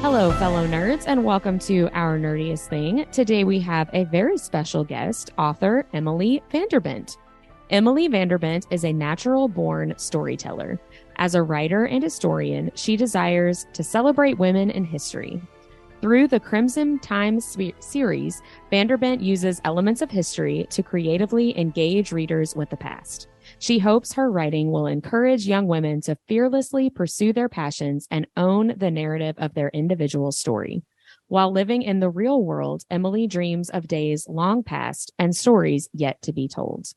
Hello, fellow nerds, and welcome to Our Nerdiest Thing. Today we have a very special guest, author Emily VanderBent. Emily VanderBent is a natural-born storyteller. As a writer and historian, she desires to celebrate women in history. Through the Crimson Time series, VanderBent uses elements of history to creatively engage readers with the past. She hopes her writing will encourage young women to fearlessly pursue their passions and own the narrative of their individual story. While living in the real world, Emily dreams of days long past and stories yet to be told.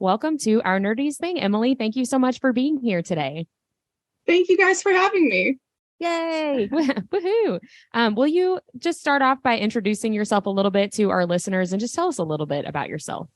Welcome to Our Nerdiest Thing, Emily. Thank you so much for being here today. Thank you guys for having me. Yay! Woohoo! Will you just start off by introducing yourself a little bit to our listeners and just tell us a little bit about yourself?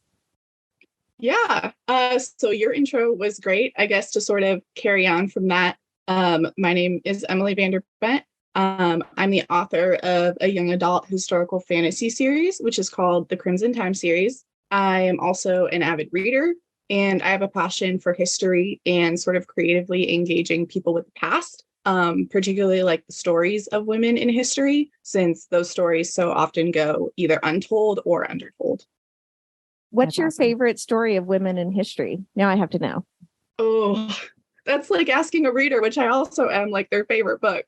Yeah. So your intro was great. I guess to sort of carry on from that, my name is Emily VanderBent. I'm the author of a young adult historical fantasy series, which is called the Crimson Time series. I am also an avid reader, and I have a passion for history and sort of creatively engaging people with the past, particularly like the stories of women in history, since those stories so often go either untold or undertold. What's your favorite story of women in history? Now I have to know. Oh, that's like asking a reader, which I also am, like their favorite book.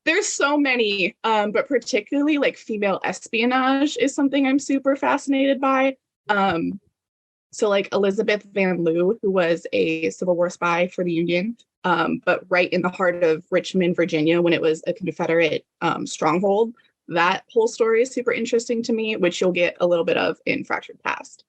There's so many, but particularly like female espionage is something I'm super fascinated by. So like Elizabeth Van Lew, who was a Civil War spy for the Union, but right in the heart of Richmond, Virginia, when it was a Confederate stronghold. That whole story is super interesting to me, which you'll get a little bit of in Fractured Past.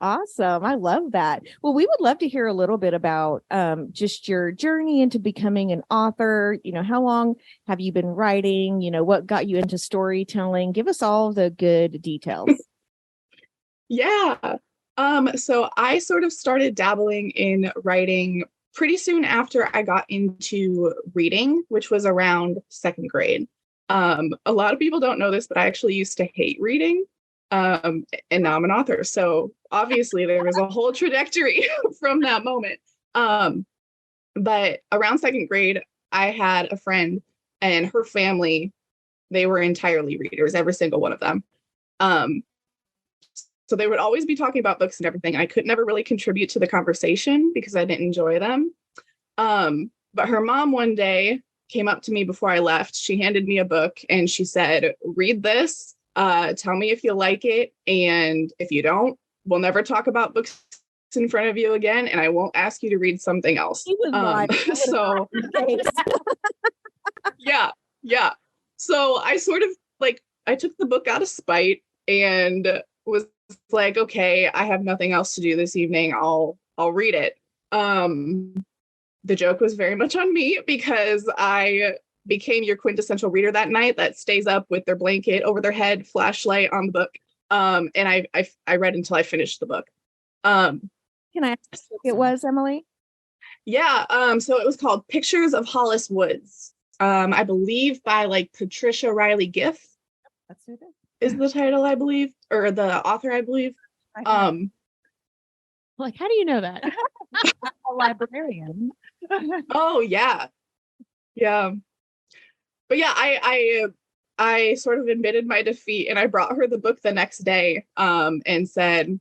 Awesome. I love that. Well, we would love to hear a little bit about just your journey into becoming an author. You know, how long have you been writing? You know, what got you into storytelling? Give us all the good details. Yeah. So I sort of started dabbling in writing pretty soon after I got into reading, which was around second grade. A lot of people don't know this, but I actually used to hate reading. And now I'm an author. So obviously there was a whole trajectory from that moment. But around second grade, I had a friend and her family, they were entirely readers, every single one of them. So they would always be talking about books and everything. I could never really contribute to the conversation because I didn't enjoy them. But her mom one day came up to me before I left. She handed me a book and she said, "Read this. Tell me if you like it. And if you don't, we'll never talk about books in front of you again. And I won't ask you to read something else." So yeah. So I sort of like, I took the book out of spite and was like, okay, I have nothing else to do this evening. I'll read it. The joke was very much on me because I became your quintessential reader that night that stays up with their blanket over their head, flashlight on the book. And I read until I finished the book. Can I ask what it was, Emily? Yeah. So it was called Pictures of Hollis Woods. I believe by like Patricia Riley Giff. That's who it is the title, I believe, or the author, I believe. Like, how do you know that? A librarian. Oh yeah. But yeah, I sort of admitted my defeat and I brought her the book the next day and said,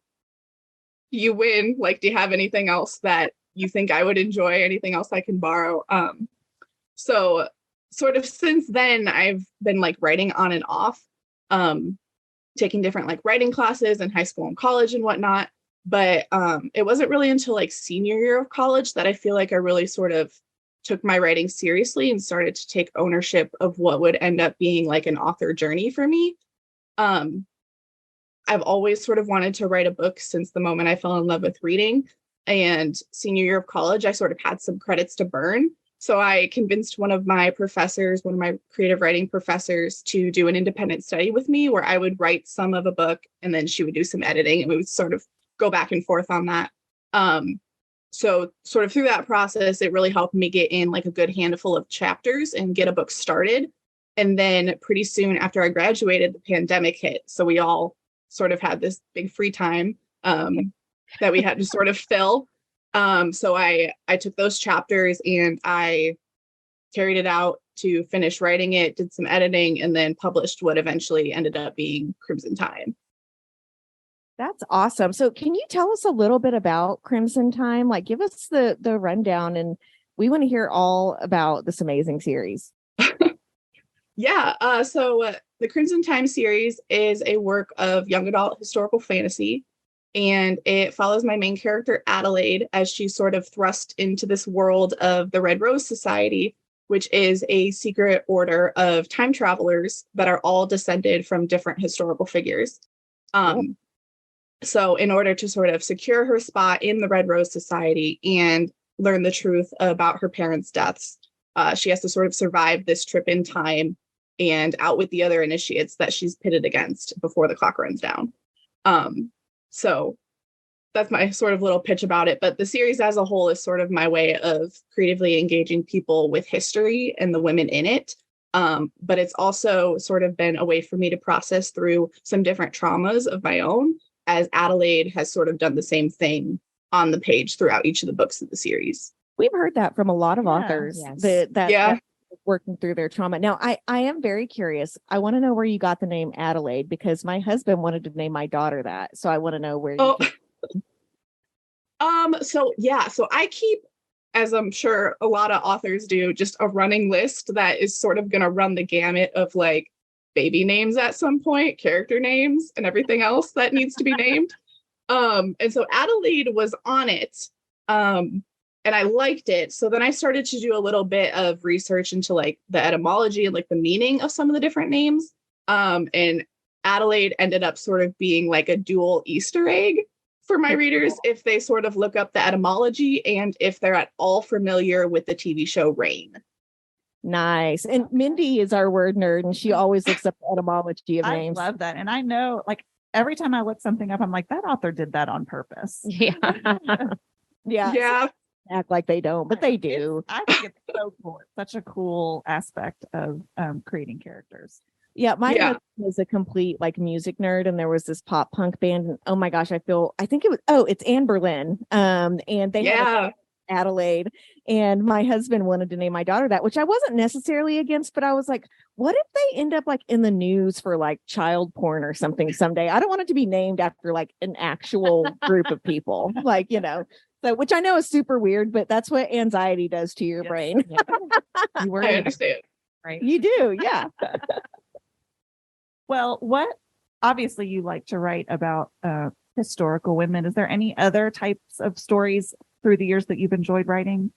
"You win. Like, do you have anything else that you think I would enjoy? Anything else I can borrow?" So sort of since then, I've been like writing on and off, taking different like writing classes in high school and college and whatnot. But it wasn't really until like senior year of college that I feel like I really sort of took my writing seriously and started to take ownership of what would end up being like an author journey for me. I've always sort of wanted to write a book since the moment I fell in love with reading. And senior year of college, I sort of had some credits to burn. So I convinced one of my creative writing professors, to do an independent study with me where I would write some of a book and then she would do some editing and we would sort of go back and forth on that. So sort of through that process, it really helped me get in like a good handful of chapters and get a book started. And then pretty soon after I graduated, the pandemic hit. So we all sort of had this big free time that we had to sort of fill. So I took those chapters and I carried it out to finish writing it, did some editing, and then published what eventually ended up being Crimson Time. That's awesome. So can you tell us a little bit about Crimson Time? Like, give us the rundown, and we want to hear all about this amazing series. Yeah. So the Crimson Time series is a work of young adult historical fantasy, and it follows my main character, Adelaide, as she's sort of thrust into this world of the Red Rose Society, which is a secret order of time travelers that are all descended from different historical figures. So in order to sort of secure her spot in the Red Rose Society and learn the truth about her parents' deaths, she has to sort of survive this trip in time and outwit the other initiates that she's pitted against before the clock runs down. So that's my sort of little pitch about it. But the series as a whole is sort of my way of creatively engaging people with history and the women in it. But it's also sort of been a way for me to process through some different traumas of my own, as Adelaide has sort of done the same thing on the page throughout each of the books of the series. We've heard that from a lot of authors that working through their trauma. Now, I am very curious. I want to know where you got the name Adelaide, because my husband wanted to name my daughter that. So I want to know where you So I keep, as I'm sure a lot of authors do, just a running list that is sort of going to run the gamut of like baby names at some point, character names, and everything else that needs to be named. And so Adelaide was on it. And I liked it. So then I started to do a little bit of research into like the etymology and like the meaning of some of the different names. And Adelaide ended up sort of being like a dual Easter egg for my readers if they sort of look up the etymology and if they're at all familiar with the TV show Rain. Nice. And Mindy is our word nerd, and she always looks up the etymology of names. I love that. And I know, like, every time I look something up, I'm like, that author did that on purpose. Yeah. Yeah. Act like they don't, but they do. I think it's so cool. It's such a cool aspect of creating characters. Yeah, my husband is a complete like music nerd, and there was this pop punk band. And, oh my gosh, it's Anne Boleyn. And they had Adelaide, and my husband wanted to name my daughter that, which I wasn't necessarily against, but I was like, what if they end up like in the news for like child porn or something someday? I don't want it to be named after like an actual group of people, like, so, which I know is super weird, but that's what anxiety does to your brain. Yeah. I understand. Right. You do. Yeah. Well, obviously you like to write about historical women. Is there any other types of stories through the years that you've enjoyed writing?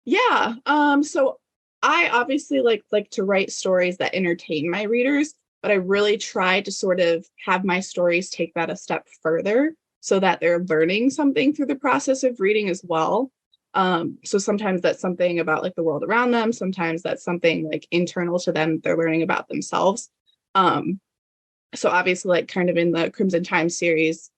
Yeah. So I obviously like to write stories that entertain my readers, but I really try to sort of have my stories take that a step further so that they're learning something through the process of reading as well. So sometimes that's something about like the world around them. Sometimes that's something like internal to them, they're learning about themselves. So obviously, like kind of in the Crimson Time series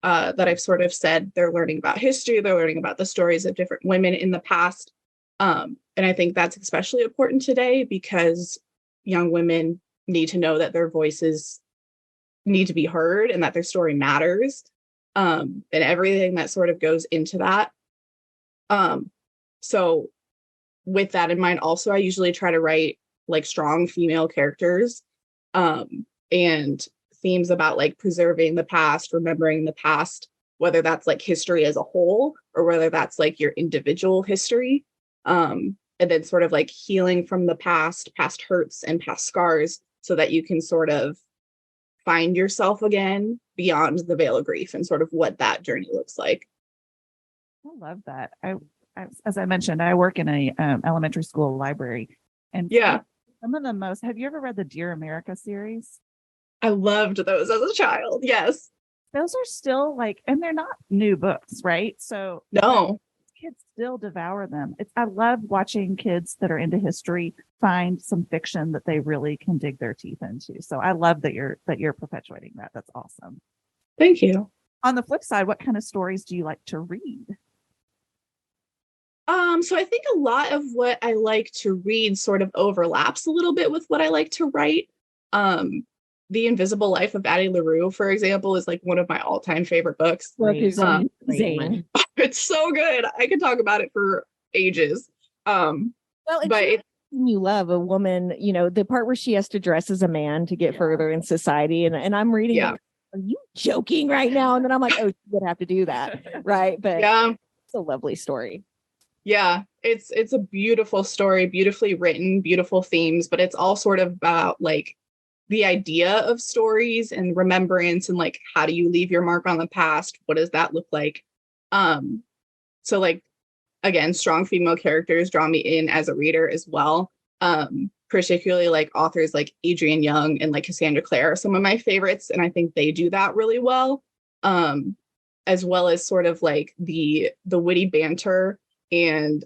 that I've sort of said, they're learning about history, they're learning about the stories of different women in the past. And I think that's especially important today because young women need to know that their voices need to be heard and that their story matters, and everything that sort of goes into that. So with that in mind, also, I usually try to write like strong female characters, and themes about like preserving the past, remembering the past, whether that's like history as a whole or whether that's like your individual history. And then sort of like healing from the past hurts and past scars so that you can sort of find yourself again beyond the veil of grief and sort of what that journey looks like. I love that. As I mentioned, I work in a elementary school library, and some of the most. Have you ever read the Dear America series? I loved those as a child. Yes, those are still like, and they're not new books, right? So no, kids still devour them. I love watching kids that are into history find some fiction that they really can dig their teeth into. So I love that you're perpetuating that. That's awesome. Thank you. On the flip side, what kind of stories do you like to read? So I think a lot of what I like to read sort of overlaps a little bit with what I like to write. The Invisible Life of Addie LaRue, for example, is like one of my all-time favorite books. Zane. It's so good. I could talk about it for ages. Well, and but she, you love a woman, the part where she has to dress as a man to get further in society. And I'm reading yeah, it. Are you joking right now? And then I'm like, oh, she would have to do that. Right. But yeah, it's a lovely story. yeah. It's a beautiful story, beautifully written, beautiful themes, but it's all sort of about like the idea of stories and remembrance and like how do you leave your mark on the past? What does that look like? So like again, strong female characters draw me in as a reader as well. Particularly like authors like Adrienne Young and like Cassandra Clare are some of my favorites, and I think they do that really well. As well as sort of like the witty banter and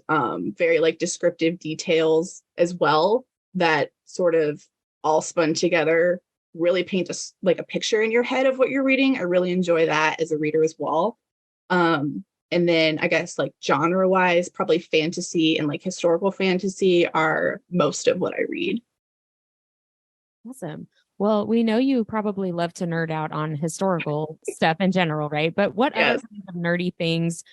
very like descriptive details as well that sort of all spun together really paint like a picture in your head of what you're reading. I really enjoy that as a reader as well. And then I guess like genre wise, probably fantasy and like historical fantasy are most of what I read. Awesome. Well, we know you probably love to nerd out on historical stuff in general, right? But what other kinds of nerdy things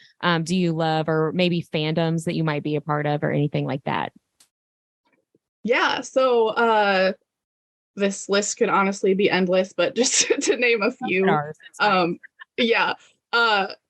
do you love, or maybe fandoms that you might be a part of or anything like that? Yeah. So this list could honestly be endless, but just to name a few. Yeah.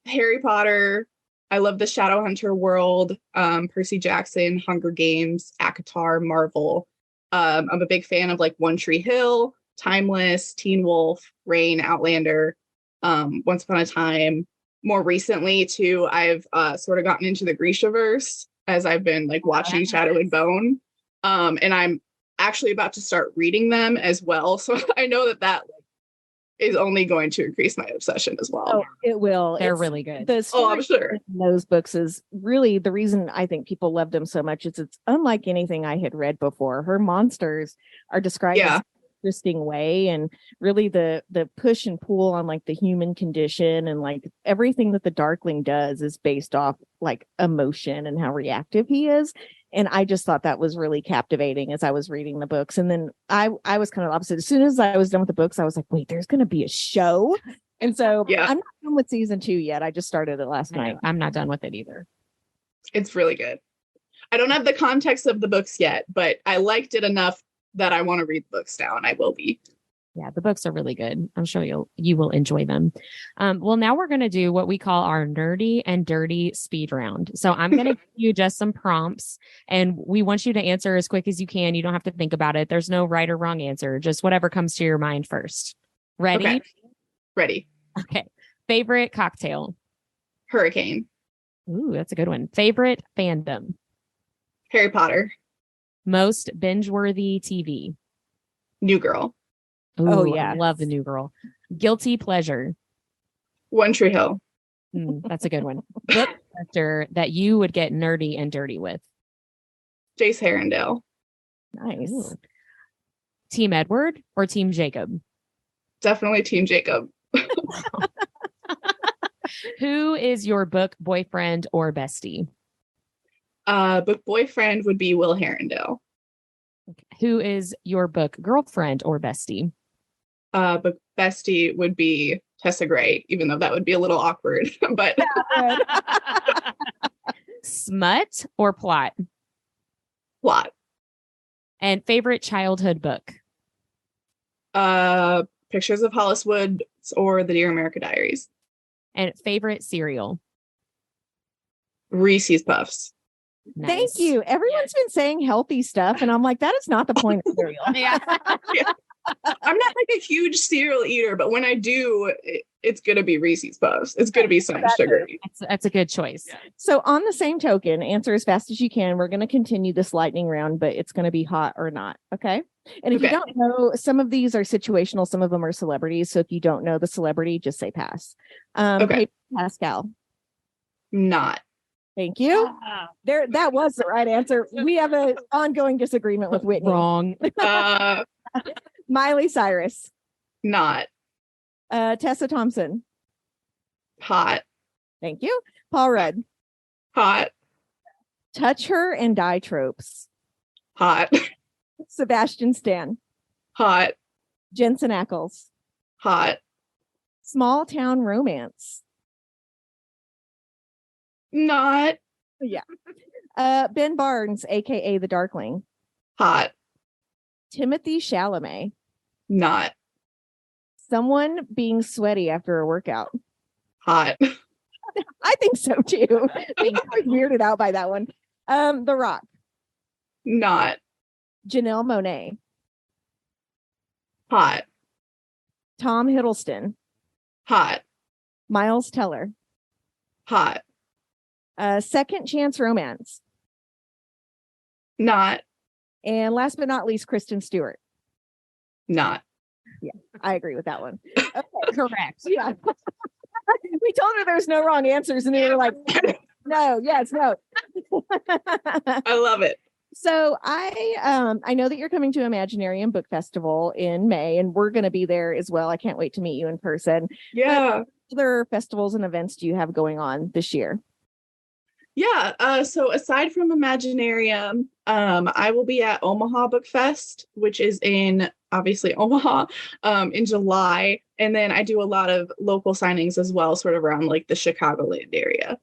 Harry Potter. I love the Shadowhunter world. Percy Jackson, Hunger Games, ACOTAR, Marvel. I'm a big fan of like One Tree Hill, Timeless, Teen Wolf, Rain, Outlander, Once Upon a Time. More recently, too, I've sort of gotten into the Grishaverse as I've been like watching Shadow and Bone. And I'm actually about to start reading them as well. So I know that like, is only going to increase my obsession as well. Oh, it will. They're really good. I'm sure. Those books is really the reason I think people loved them so much. It's unlike anything I had read before. Her monsters are described in an interesting way, and really the push and pull on like the human condition, and like everything that the Darkling does is based off like emotion and how reactive he is. And I just thought that was really captivating as I was reading the books. And then I was kind of opposite. As soon as I was done with the books, I was like, wait, there's going to be a show. And so I'm not done with season 2 yet. I just started it last night. I'm not done with it either. It's really good. I don't have the context of the books yet, but I liked it enough that I want to read the books now, and I will be. Yeah, the books are really good. I'm sure you will enjoy them. Well, now we're going to do what we call our nerdy and dirty speed round. So I'm going to give you just some prompts, and we want you to answer as quick as you can. You don't have to think about it. There's no right or wrong answer. Just whatever comes to your mind first. Ready? Okay. Ready. Okay. Favorite cocktail? Hurricane. Ooh, that's a good one. Favorite fandom? Harry Potter. Most binge-worthy TV? New Girl. Ooh, oh, yeah. I love the New Girl. Guilty pleasure? One Tree Hill. That's a good one. Book character that you would get nerdy and dirty with? Jace Herondale. Nice. Ooh. Team Edward or Team Jacob? Definitely Team Jacob. Who is your book boyfriend or bestie? Book boyfriend would be Will Herondale. Okay. Who is your book girlfriend or bestie? Book bestie would be Tessa Gray, even though that would be a little awkward. But smut or plot? Plot. And favorite childhood book? Pictures of Holliswood or the Dear America Diaries. And favorite cereal? Reese's Puffs. Nice. Thank you. Everyone's been saying healthy stuff, and I'm like, that is not the point of cereal. Yeah. I'm not like a huge cereal eater, but when I do, it's going to be Reese's Puffs. It's going to be so much sugar. That's a good choice. Yeah. So on the same token, answer as fast as you can. We're going to continue this lightning round, but it's going to be hot or not. Okay. And if you don't know, some of these are situational. Some of them are celebrities. So if you don't know the celebrity, just say pass. Pedro Pascal. Not. Thank you. There, that was the right answer. We have an ongoing disagreement with Whitney. Wrong. Miley Cyrus. Not. Tessa Thompson. Hot. Thank you. Paul Rudd. Hot. Touch Her and Die tropes. Hot. Sebastian Stan. Hot. Jensen Ackles. Hot. Small Town Romance. Not. Yeah. Ben Barnes, aka the Darkling. Hot. Timothy Chalamet. Not. Someone being sweaty after a workout. Hot. I think so too. Being quite weirded out by that one. The Rock. Not. Janelle Monáe. Hot. Tom Hiddleston. Hot. Miles Teller. Hot. Second Chance Romance. Not. And last but not least, Kristen Stewart. Not. Yeah, I agree with that one. Okay. Correct. Yeah. We told her there's no wrong answers, and they were like, no, yes, no. I love it. So I know that you're coming to Imaginarium Book Festival in May, and we're going to be there as well. I can't wait to meet you in person. Yeah. What other festivals and events do you have going on this year? Yeah. So aside from Imaginarium, I will be at Omaha Book Fest, which is in obviously Omaha, in July. And then I do a lot of local signings as well, sort of around like the Chicagoland area.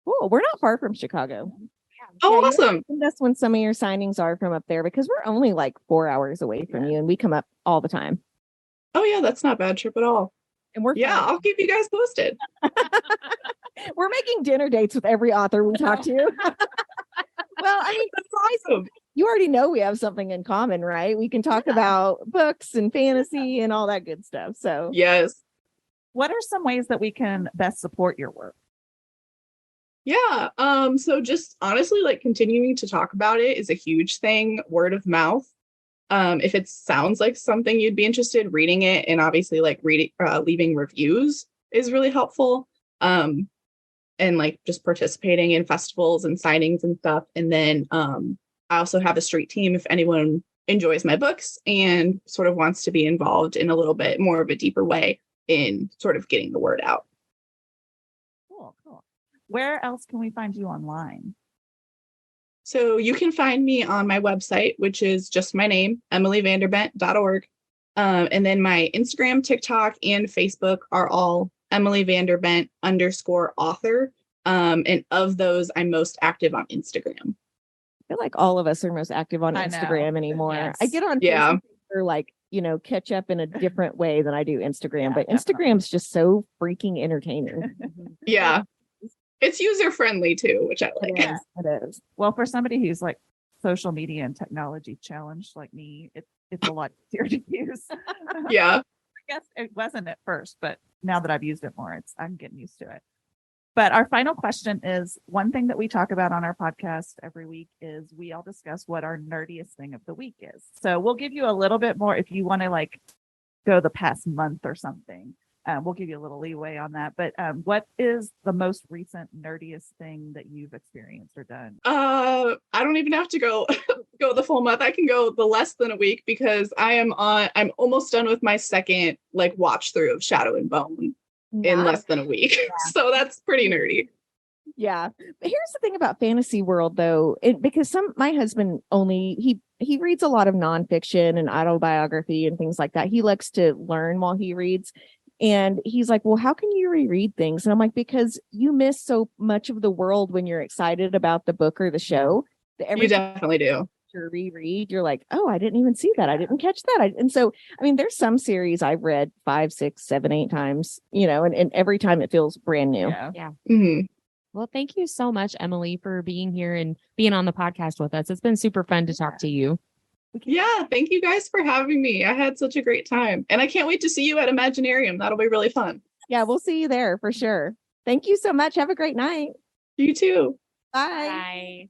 Cool. We're not far from Chicago. Oh, Yeah, awesome. that's when some of your signings are from up there, because we're only like 4 hours away from you, and we come up all the time. Oh, yeah. That's not a bad trip at all. And we're Yeah, I'll keep you guys posted. We're making dinner dates with every author we talk to. Well, I mean, That's awesome. you already know we have something in common, right? We can talk about books and fantasy and all that good stuff. So Yes. What are some ways that we can best support your work? Yeah. So just honestly, like continuing to talk about it is a huge thing. Word of mouth. If it sounds like something you'd be interested, reading it, and obviously like leaving reviews is really helpful. And like just participating in festivals and signings and stuff. And then I also have a street team if anyone enjoys my books and sort of wants to be involved in a little bit more of a deeper way in sort of getting the word out. Cool. Where else can we find you online? So you can find me on my website, which is just my name, emilyvanderbent.org. And then my Instagram, TikTok, and Facebook are all Emily VanderBent _author. And of those, I'm most active on Instagram. I feel like all of us are most active on I Instagram know. anymore. Yes. I get on Yeah. Facebook for like, catch up in a different way than I do Instagram, Yeah, but definitely. Instagram's just so freaking entertaining. Yeah. It's user friendly too, which I like. It is. It is. Well, for somebody who's like social media and technology challenged like me, it's a lot easier to use. Yeah. I guess it wasn't at first, but now that I've used it more, I'm getting used to it. But our final question is, one thing that we talk about on our podcast every week is we all discuss what our nerdiest thing of the week is. So we'll give you a little bit more if you want to like go the past month or something. We'll give you a little leeway on that. But what is the most recent nerdiest thing that you've experienced or done? I don't even have to go the full month. I can go the less than a week because I'm almost done with my second like watch through of Shadow and Bone in less than a week. So that's pretty nerdy. Yeah. But here's the thing about fantasy world though, because my husband only he reads a lot of nonfiction and autobiography and things like that. He likes to learn while he reads. And he's like, well, how can you reread things? And I'm like, because you miss so much of the world when you're excited about the book or the show. You definitely do. To reread, you're like, oh, I didn't even see that. I didn't catch that. And so, I mean, there's some series I've read 5, 6, 7, 8 times, and every time it feels brand new. Yeah. Mm-hmm. Well, thank you so much, Emily, for being here and being on the podcast with us. It's been super fun to talk to you. Yeah, thank you guys for having me. I had such a great time. And I can't wait to see you at Imaginarium. That'll be really fun. Yeah, we'll see you there for sure. Thank you so much. Have a great night. You too. Bye. Bye.